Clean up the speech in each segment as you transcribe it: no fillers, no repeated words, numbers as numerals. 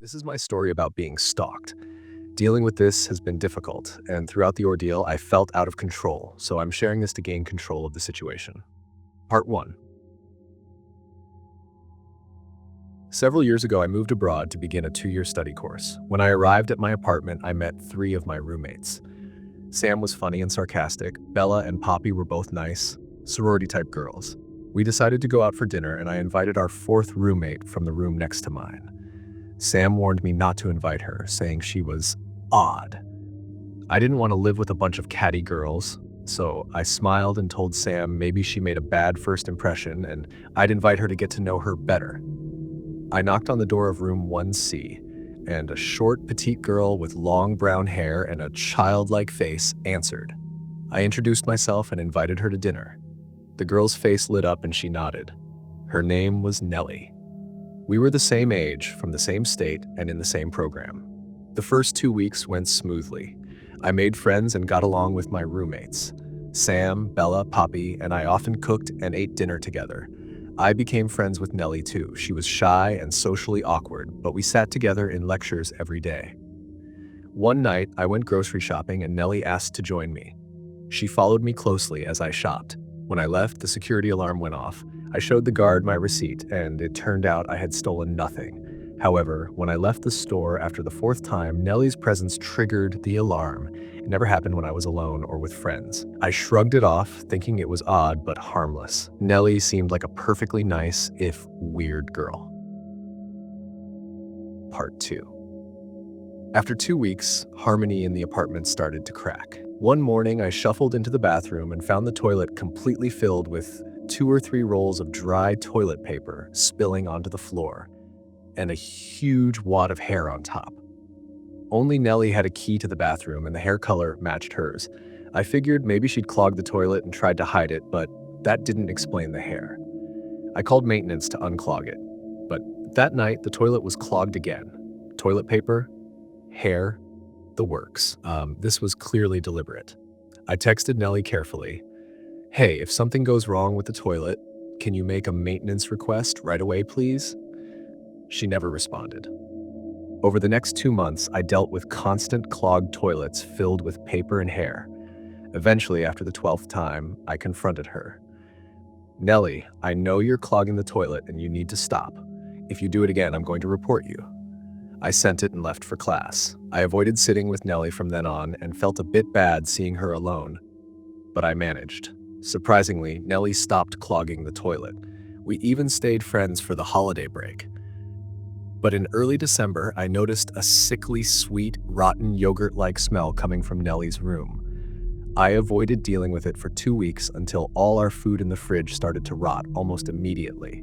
This is my story about being stalked. Dealing with this has been difficult, and throughout the ordeal, I felt out of control, so I'm sharing this to gain control of the situation. Part 1. Several years ago, I moved abroad to begin a 2-year study course. When I arrived at my apartment, I met 3 of my roommates. Sam was funny and sarcastic, Bella and Poppy were both nice, sorority-type girls. We decided to go out for dinner, and I invited our 4th roommate from the room next to mine. Sam warned me not to invite her, saying she was odd. I didn't want to live with a bunch of catty girls, so I smiled and told Sam maybe she made a bad first impression and I'd invite her to get to know her better. I knocked on the door of room 1C, and a short, petite girl with long brown hair and a childlike face answered. I introduced myself and invited her to dinner. The girl's face lit up and she nodded. Her name was Nellie. We were the same age, from the same state, and in the same program. The first 2 weeks went smoothly. I made friends and got along with my roommates. Sam, Bella, Poppy, and I often cooked and ate dinner together. I became friends with Nellie too. She was shy and socially awkward, but we sat together in lectures every day. One night, I went grocery shopping and Nellie asked to join me. She followed me closely as I shopped. When I left, the security alarm went off. I showed the guard my receipt, and it turned out I had stolen nothing. However, when I left the store after the 4th time, Nellie's presence triggered the alarm. It never happened when I was alone or with friends. I shrugged it off, thinking it was odd but harmless. Nellie seemed like a perfectly nice, if weird girl. Part 2. After 2 weeks, harmony in the apartment started to crack. One morning, I shuffled into the bathroom and found the toilet completely filled with 2 or 3 rolls of dry toilet paper spilling onto the floor, and a huge wad of hair on top. Only Nellie had a key to the bathroom, and the hair color matched hers. I figured maybe she'd clogged the toilet and tried to hide it, but that didn't explain the hair. I called maintenance to unclog it, but that night the toilet was clogged again. Toilet paper, hair, the works. This was clearly deliberate. I texted Nellie carefully. Hey, if something goes wrong with the toilet, can you make a maintenance request right away, please? She never responded. Over the next 2 months, I dealt with constant clogged toilets filled with paper and hair. Eventually, after the 12th time, I confronted her. Nellie, I know you're clogging the toilet and you need to stop. If you do it again, I'm going to report you. I sent it and left for class. I avoided sitting with Nellie from then on and felt a bit bad seeing her alone. But I managed. Surprisingly, Nellie stopped clogging the toilet. We even stayed friends for the holiday break. But in early December, I noticed a sickly, sweet, rotten yogurt-like smell coming from Nellie's room. I avoided dealing with it for 2 weeks until all our food in the fridge started to rot almost immediately.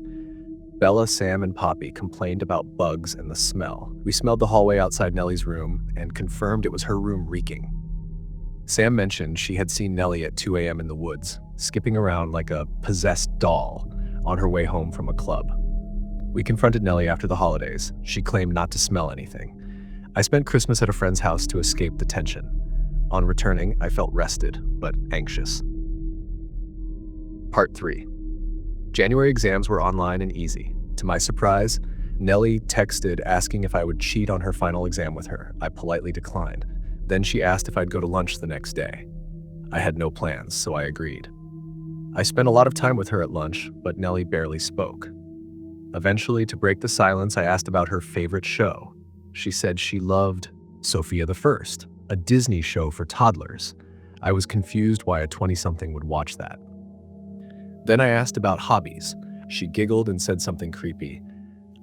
Bella, Sam, and Poppy complained about bugs and the smell. We smelled the hallway outside Nellie's room and confirmed it was her room reeking. Sam mentioned she had seen Nellie at 2 a.m. in the woods, skipping around like a possessed doll on her way home from a club. We confronted Nellie after the holidays. She claimed not to smell anything. I spent Christmas at a friend's house to escape the tension. On returning, I felt rested, but anxious. Part 3. January exams were online and easy. To my surprise, Nellie texted asking if I would cheat on her final exam with her. I politely declined. Then she asked if I'd go to lunch the next day. I had no plans, so I agreed. I spent a lot of time with her at lunch, but Nellie barely spoke. Eventually, to break the silence, I asked about her favorite show. She said she loved Sophia the First, a Disney show for toddlers. I was confused why a 20-something would watch that. Then I asked about hobbies. She giggled and said something creepy.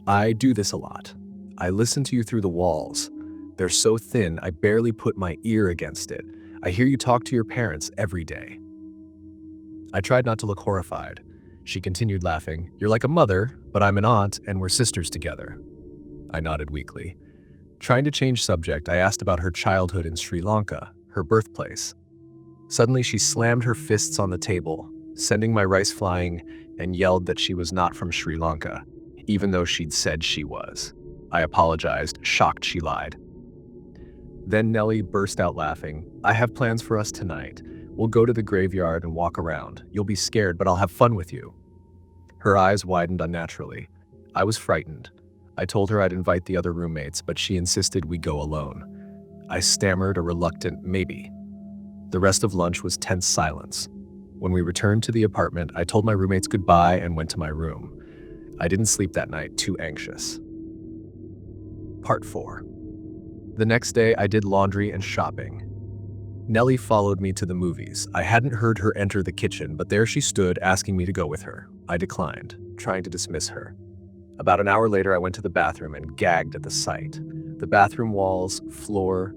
I do this a lot. I listen to you through the walls. They're so thin, I barely put my ear against it. I hear you talk to your parents every day. I tried not to look horrified. She continued laughing. You're like a mother, but I'm an aunt and we're sisters together. I nodded weakly. Trying to change subject, I asked about her childhood in Sri Lanka, her birthplace. Suddenly, she slammed her fists on the table, sending my rice flying, and yelled that she was not from Sri Lanka, even though she'd said she was. I apologized, shocked she lied. Then Nellie burst out laughing. I have plans for us tonight. We'll go to the graveyard and walk around. You'll be scared, but I'll have fun with you. Her eyes widened unnaturally. I was frightened. I told her I'd invite the other roommates, but she insisted we go alone. I stammered a reluctant maybe. The rest of lunch was tense silence. When we returned to the apartment, I told my roommates goodbye and went to my room. I didn't sleep that night, too anxious. Part 4. The next day, I did laundry and shopping. Nellie followed me to the movies. I hadn't heard her enter the kitchen, but there she stood asking me to go with her. I declined, trying to dismiss her. About an hour later, I went to the bathroom and gagged at the sight. The bathroom walls, floor,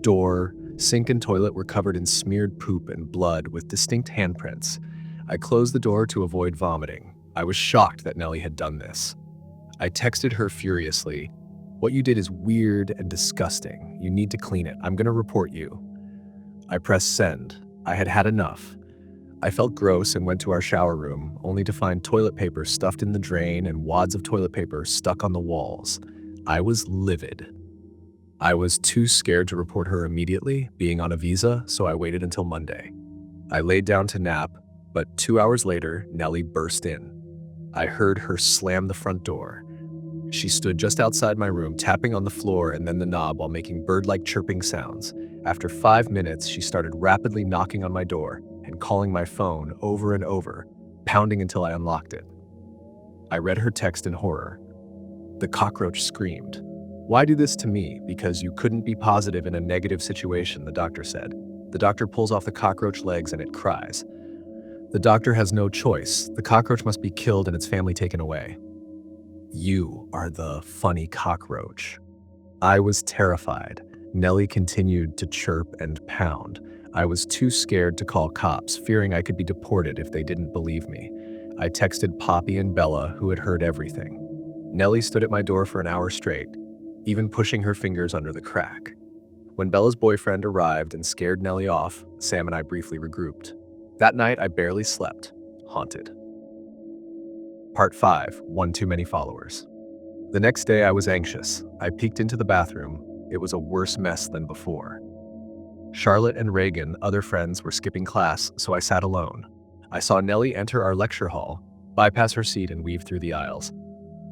door, sink and toilet were covered in smeared poop and blood with distinct handprints. I closed the door to avoid vomiting. I was shocked that Nellie had done this. I texted her furiously, "What you did is weird and disgusting. You need to clean it. I'm gonna report you." I pressed send. I had had enough. I felt gross and went to our shower room, only to find toilet paper stuffed in the drain and wads of toilet paper stuck on the walls. I was livid. I was too scared to report her immediately, being on a visa, so I waited until Monday. I laid down to nap, but 2 hours later, Nellie burst in. I heard her slam the front door. She stood just outside my room, tapping on the floor and then the knob while making bird-like chirping sounds. After 5 minutes, she started rapidly knocking on my door and calling my phone over and over, pounding until I unlocked it. I read her text in horror. The cockroach screamed. "Why do this to me? Because you couldn't be positive in a negative situation," the doctor said. The doctor pulls off the cockroach legs and it cries. The doctor has no choice. The cockroach must be killed and its family taken away. You are the funny cockroach. I was terrified. Nellie continued to chirp and pound. I was too scared to call cops, fearing I could be deported if they didn't believe me. I texted Poppy and Bella, who had heard everything. Nellie stood at my door for an hour straight, even pushing her fingers under the crack. When Bella's boyfriend arrived and scared Nellie off, Sam and I briefly regrouped. That night, I barely slept, haunted. Part 5, One Too Many Followers. The next day, I was anxious. I peeked into the bathroom. It was a worse mess than before. Charlotte and Reagan, other friends, were skipping class, so I sat alone. I saw Nellie enter our lecture hall, bypass her seat, and weave through the aisles.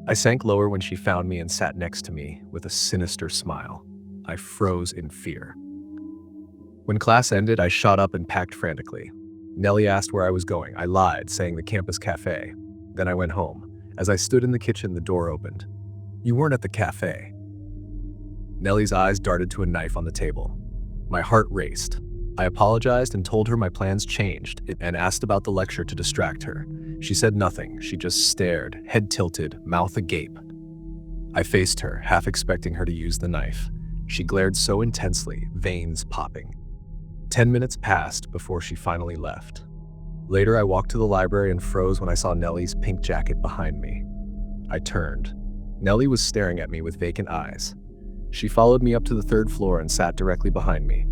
I sank lower when she found me and sat next to me with a sinister smile. I froze in fear. When class ended, I shot up and packed frantically. Nellie asked where I was going. I lied, saying the campus cafe. Then I went home. As I stood in the kitchen, the door opened. "You weren't at the cafe." Nellie's eyes darted to a knife on the table. My heart raced. I apologized and told her my plans changed and asked about the lecture to distract her. She said nothing. She just stared, head tilted, mouth agape. I faced her, half expecting her to use the knife. She glared so intensely, veins popping. 10 minutes passed before she finally left. Later, I walked to the library and froze when I saw Nellie's pink jacket behind me. I turned. Nellie was staring at me with vacant eyes. She followed me up to the 3rd floor and sat directly behind me.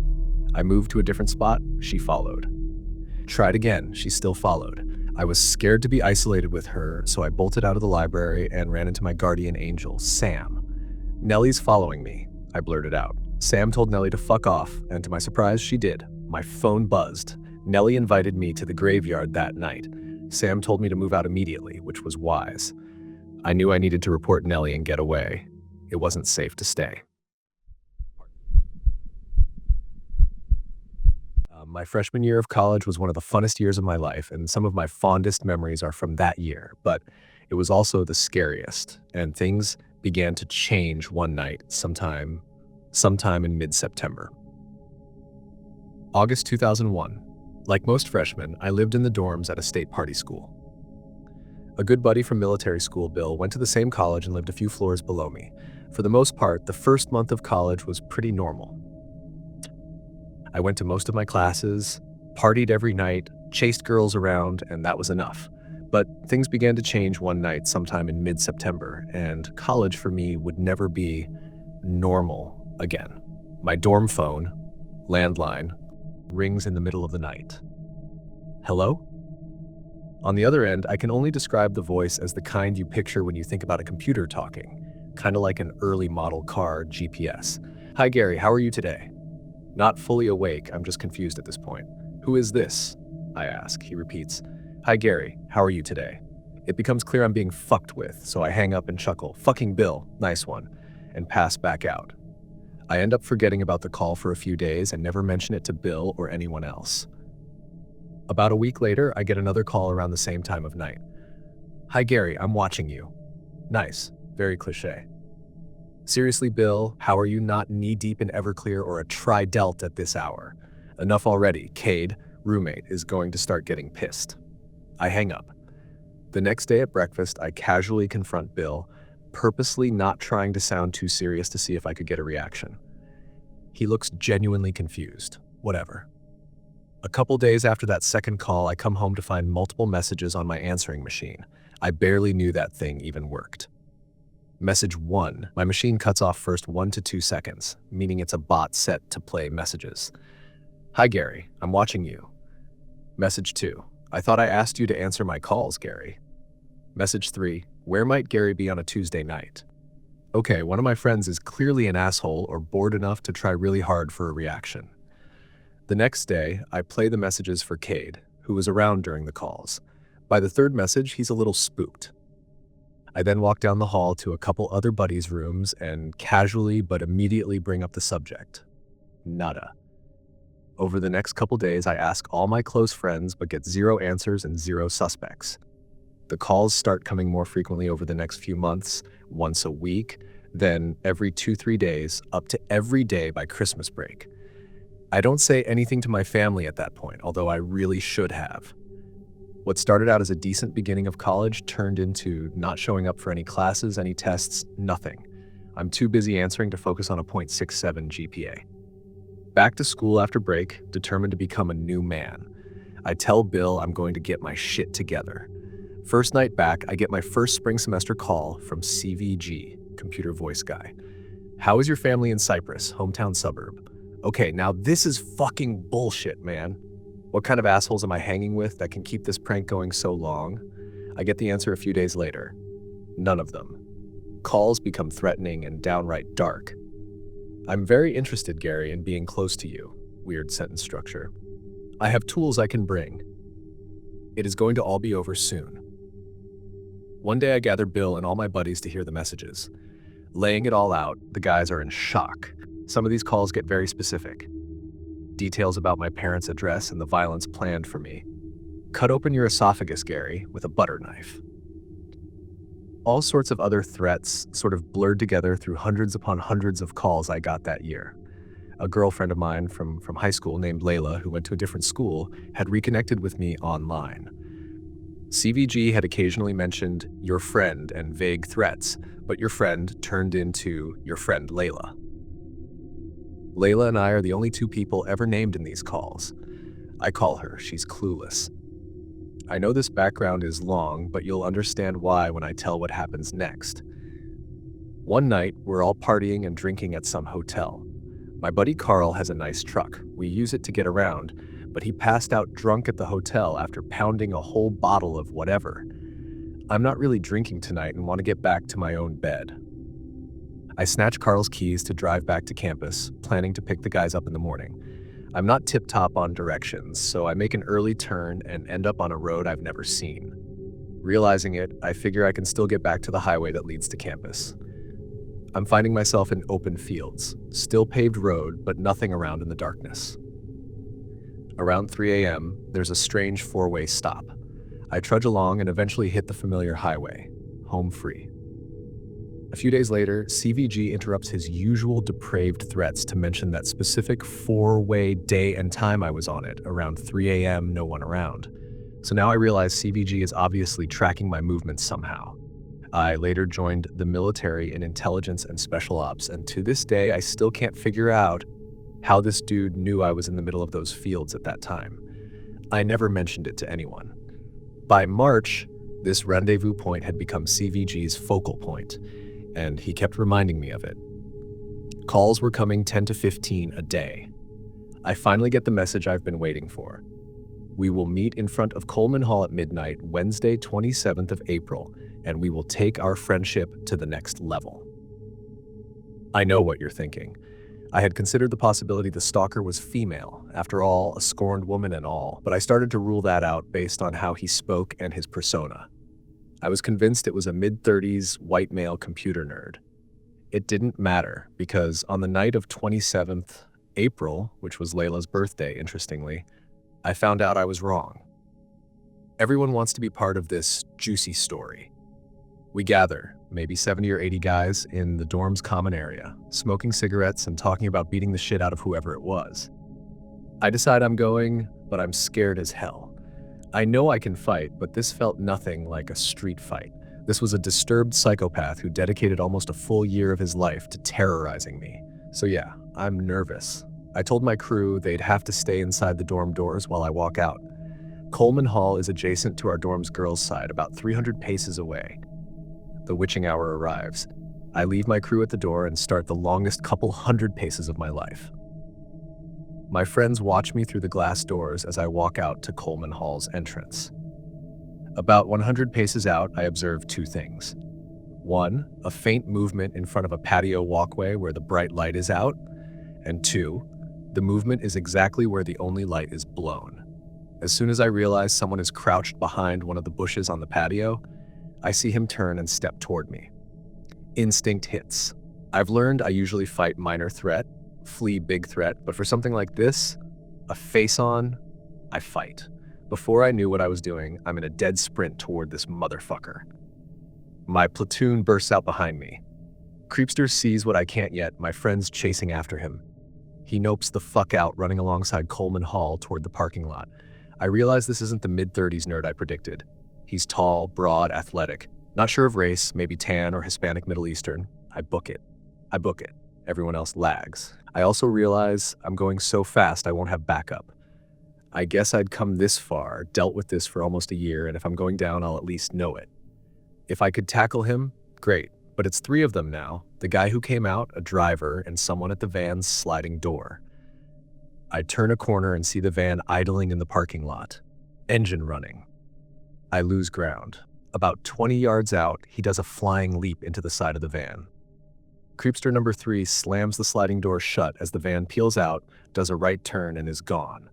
I moved to a different spot. She followed. Tried again. She still followed. I was scared to be isolated with her, so I bolted out of the library and ran into my guardian angel, Sam. "Nellie's following me," I blurted out. Sam told Nellie to fuck off, and to my surprise, she did. My phone buzzed. Nellie invited me to the graveyard that night. Sam told me to move out immediately, which was wise. I knew I needed to report Nellie and get away. It wasn't safe to stay. My freshman year of college was one of the funnest years of my life, and some of my fondest memories are from that year, but it was also the scariest, and things began to change one night sometime in mid-September. August 2001. Like most freshmen, I lived in the dorms at a state party school. A good buddy from military school, Bill, went to the same college and lived a few floors below me. For the most part, the first month of college was pretty normal. I went to most of my classes, partied every night, chased girls around, and that was enough. But things began to change one night sometime in mid-September, and college for me would never be normal again. My dorm phone, landline, rings in the middle of the night. Hello? On the other end, I can only describe the voice as the kind you picture when you think about a computer talking, kind of like an early model car GPS. "Hi Gary, how are you today?" Not fully awake, I'm just confused at this point. "Who is this?" I ask. He repeats, "Hi Gary, how are you today?" It becomes clear I'm being fucked with, so I hang up and chuckle, "Fucking Bill, nice one," and pass back out. I end up forgetting about the call for a few days and never mention it to Bill or anyone else. About a week later, I get another call around the same time of night. "Hi Gary, I'm watching you." Nice, very cliche. "Seriously, Bill, how are you not knee-deep in Everclear or a Tri-Delt at this hour? Enough already, Cade, roommate, is going to start getting pissed." I hang up. The next day at breakfast, I casually confront Bill, purposely not trying to sound too serious to see if I could get a reaction. He looks genuinely confused. Whatever. A couple days after that second call, I come home to find multiple messages on my answering machine. I barely knew that thing even worked. Message 1. My machine cuts off first 1 to 2 seconds, meaning it's a bot set to play messages. "Hi Gary, I'm watching you." Message 2. "I thought I asked you to answer my calls, Gary." Message 3. "Where might Gary be on a Tuesday night?" Okay, one of my friends is clearly an asshole or bored enough to try really hard for a reaction. The next day, I play the messages for Cade, who was around during the calls. By the third message, he's a little spooked. I then walk down the hall to a couple other buddies' rooms and casually but immediately bring up the subject. Nada. Over the next couple days, I ask all my close friends but get 0 answers and 0 suspects. The calls start coming more frequently over the next few months, once a week, then every 2-3 days, up to every day by Christmas break. I don't say anything to my family at that point, although I really should have. What started out as a decent beginning of college turned into not showing up for any classes, any tests, nothing. I'm too busy answering to focus on a .67 GPA. Back to school after break, determined to become a new man. I tell Bill I'm going to get my shit together. First night back, I get my first spring semester call from CVG, computer voice guy. "How is your family in Cyprus, hometown suburb?" Okay, now this is fucking bullshit, man. What kind of assholes am I hanging with that can keep this prank going so long? I get the answer a few days later. None of them. Calls become threatening and downright dark. "I'm very interested, Gary, in being close to you." Weird sentence structure. "I have tools I can bring. It is going to all be over soon." One day I gather Bill and all my buddies to hear the messages. Laying it all out, the guys are in shock. Some of these calls get very specific. Details about my parents' address and the violence planned for me. "Cut open your esophagus, Gary, with a butter knife." All sorts of other threats sort of blurred together through hundreds upon hundreds of calls I got that year. A girlfriend of mine from high school named Layla, who went to a different school, had reconnected with me online. CVG had occasionally mentioned "your friend" and vague threats, but your friend turned into your friend Layla. Layla and I are the only 2 people ever named in these calls. I call her, she's clueless. I know this background is long, but you'll understand why when I tell what happens next. One night, we're all partying and drinking at some hotel. My buddy Carl has a nice truck. We use it to get around, but he passed out drunk at the hotel after pounding a whole bottle of whatever. I'm not really drinking tonight and want to get back to my own bed. I snatch Carl's keys to drive back to campus, planning to pick the guys up in the morning. I'm not tip-top on directions, so I make an early turn and end up on a road I've never seen. Realizing it, I figure I can still get back to the highway that leads to campus. I'm finding myself in open fields, still paved road, but nothing around in the darkness. Around 3 a.m., there's a strange 4-way stop. I trudge along and eventually hit the familiar highway, home free. A few days later, CVG interrupts his usual depraved threats to mention that specific 4-way day and time I was on it, around 3 a.m., no one around. So now I realize CVG is obviously tracking my movements somehow. I later joined the military in intelligence and special ops, and to this day I still can't figure out how this dude knew I was in the middle of those fields at that time. I never mentioned it to anyone. By March, this rendezvous point had become CVG's focal point, and he kept reminding me of it. Calls were coming 10 to 15 a day. I finally get the message I've been waiting for. "We will meet in front of Coleman Hall at midnight, Wednesday, 27th of April, and we will take our friendship to the next level." I know what you're thinking. I had considered the possibility the stalker was female, after all, a scorned woman and all, but I started to rule that out based on how he spoke and his persona. I was convinced it was a mid-30s white male computer nerd. It didn't matter because on the night of 27th April, which was Layla's birthday, interestingly, I found out I was wrong. Everyone wants to be part of this juicy story. We gather, maybe 70 or 80 guys, in the dorm's common area, smoking cigarettes and talking about beating the shit out of whoever it was. I decide I'm going, but I'm scared as hell. I know I can fight, but this felt nothing like a street fight. This was a disturbed psychopath who dedicated almost a full year of his life to terrorizing me. So yeah, I'm nervous. I told my crew they'd have to stay inside the dorm doors while I walk out. Coleman Hall is adjacent to our dorm's girls' side, about 300 paces away. The witching hour arrives. I leave my crew at the door and start the longest couple hundred paces of my life. My friends watch me through the glass doors as I walk out to Coleman Hall's entrance. About 100 paces out, I observe two things. One, a faint movement in front of a patio walkway where the bright light is out. And two, the movement is exactly where the only light is blown. As soon as I realize someone is crouched behind one of the bushes on the patio, I see him turn and step toward me. Instinct hits. I've learned I usually fight minor threat, flee big threat, but for something like this, a face-on, I fight. Before I knew what I was doing, I'm in a dead sprint toward this motherfucker. My platoon bursts out behind me. Creepster sees what I can't yet, my friend's chasing after him. He nopes the fuck out, running alongside Coleman Hall toward the parking lot. I realize this isn't the mid-30s nerd I predicted. He's tall, broad, athletic. Not sure of race, maybe tan or Hispanic Middle Eastern. I book it. Everyone else lags. I also realize I'm going so fast I won't have backup. I guess I'd come this far, dealt with this for almost a year, and if I'm going down, I'll at least know it. If I could tackle him, great. But it's three of them now. The guy who came out, a driver, and someone at the van's sliding door. I turn a corner and see the van idling in the parking lot. Engine running. I lose ground. About 20 yards out, he does a flying leap into the side of the van. Creepster number 3 slams the sliding door shut as the van peels out, does a right turn, and is gone.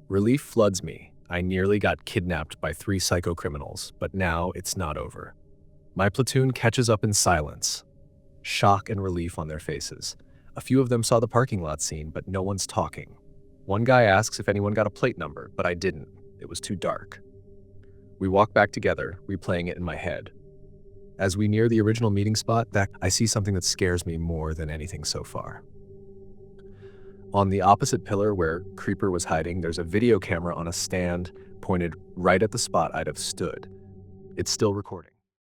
Relief floods me. I nearly got kidnapped by 3 psycho-criminals, but now it's not over. My platoon catches up in silence. Shock and relief on their faces. A few of them saw the parking lot scene, but no one's talking. One guy asks if anyone got a plate number, but I didn't. It was too dark. We walk back together, replaying it in my head. As we near the original meeting spot, I see something that scares me more than anything so far. On the opposite pillar where Creeper was hiding, there's a video camera on a stand pointed right at the spot I'd have stood. It's still recording.